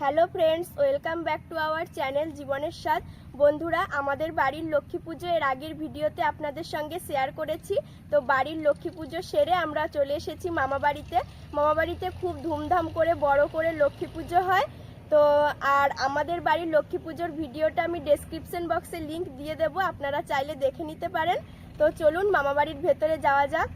Hello friends, welcome back to our channel জীবনের স্বাদ। বন্ধুরা, আমাদের বাড়ির লক্ষ্মী পুজো এর আগের ভিডিওতে আপনাদের সঙ্গে শেয়ার করেছি। তো বাড়ির লক্ষ্মী পুজো সেরে আমরা চলে এসেছি মামাবাড়িতে খুব ধুমধাম করে বড় করে লক্ষ্মী পুজো হয়। তো আর আমাদের বাড়ির লক্ষ্মী পুজোর ভিডিওটা আমি ডেসক্রিপশন বক্সে লিংক দিয়ে দেবো, আপনারা চাইলে দেখে নিতে পারেন। তো চলুন মামাবাড়ির ভেতরে যাওয়া যাক।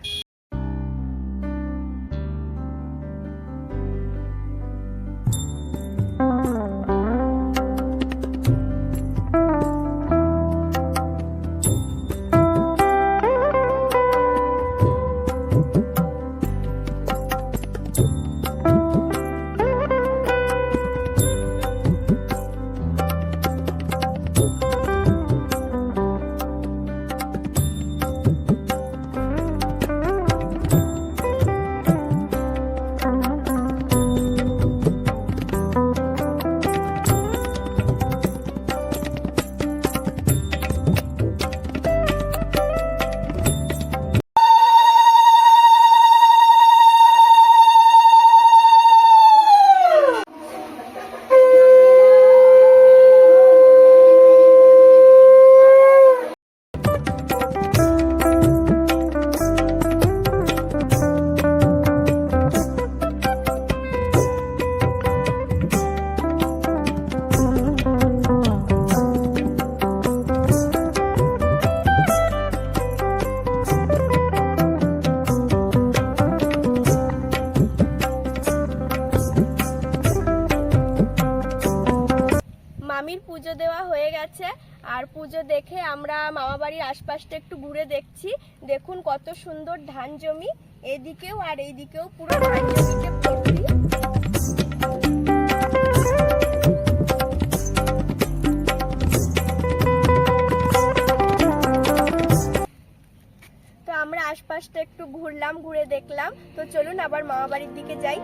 মামির পুজো দেওয়া হয়ে গেছে, আর পুজো দেখে আমরা মামাবাড়ির আশপাশটা একটু ঘুরে দেখছি। দেখুন কত সুন্দর ধান জমি, এদিকেও আর এইদিকেও পুরো ধান জমিতে ভর্তি। তো আমরা আশপাশটা একটু ঘুরলাম, ঘুরে দেখলাম। তো চলুন আবার মামাবাড়ির দিকে যাই।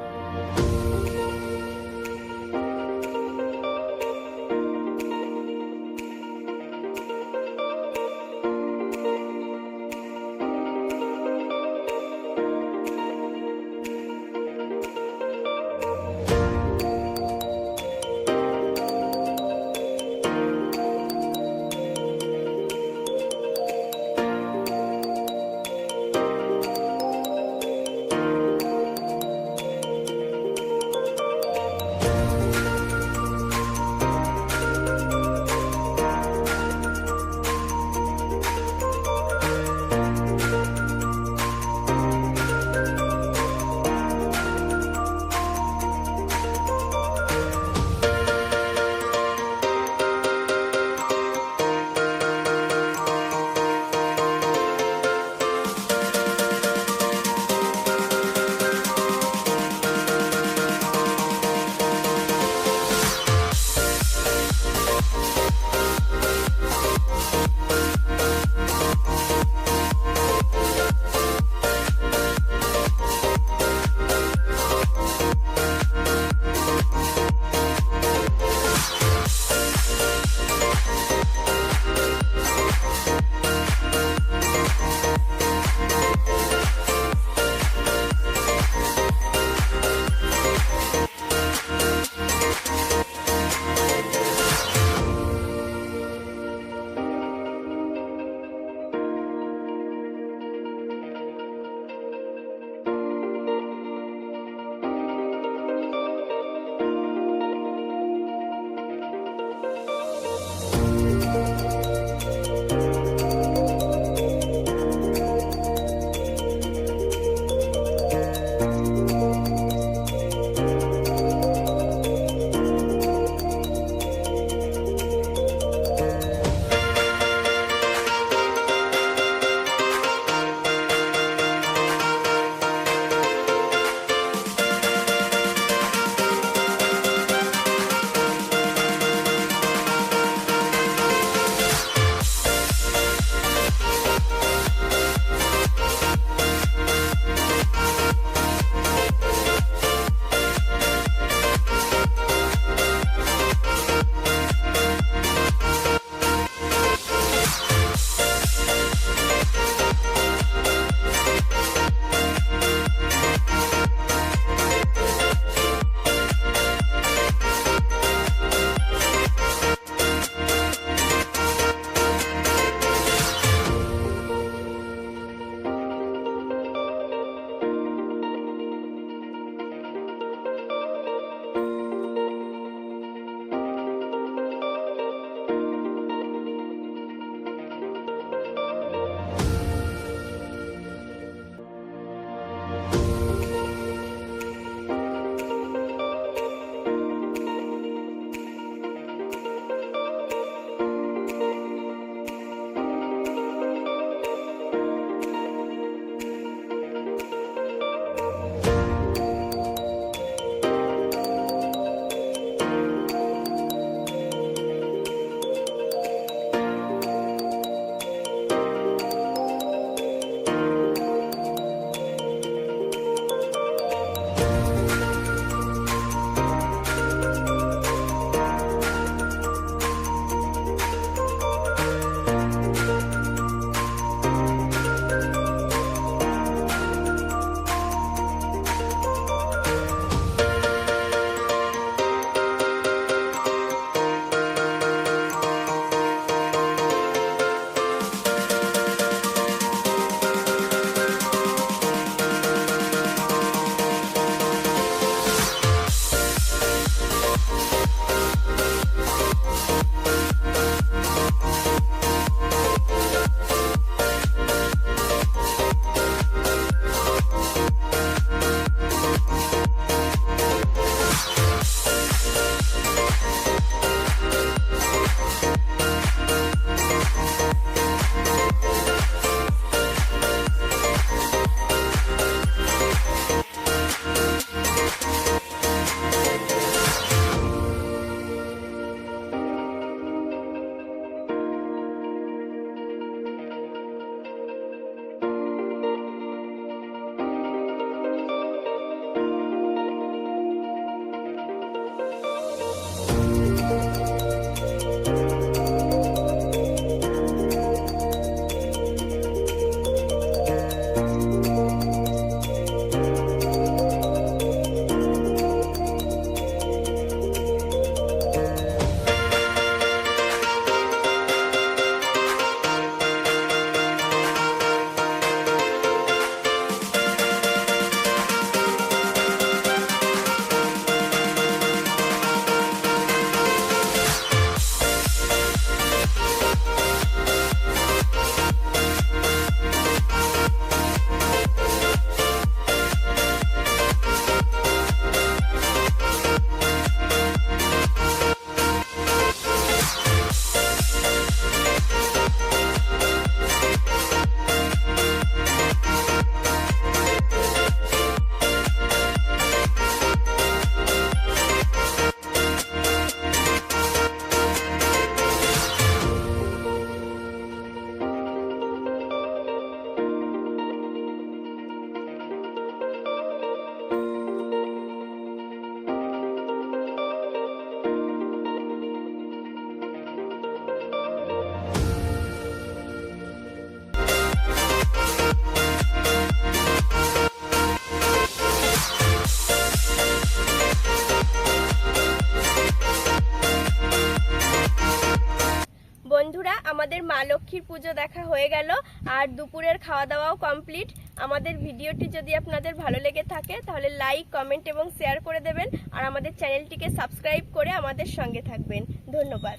মা লক্ষ্মীর পুজো দেখা হয়ে গেল আর দুপুরের খাওয়া দাওয়াও কমপ্লিট। আমাদের ভিডিওটি যদি আপনাদের ভালো লেগে থাকে তাহলে লাইক, কমেন্ট এবং শেয়ার করে দেবেন আর আমাদের চ্যানেলটিকে সাবস্ক্রাইব করে আমাদের সঙ্গে থাকবেন। ধন্যবাদ।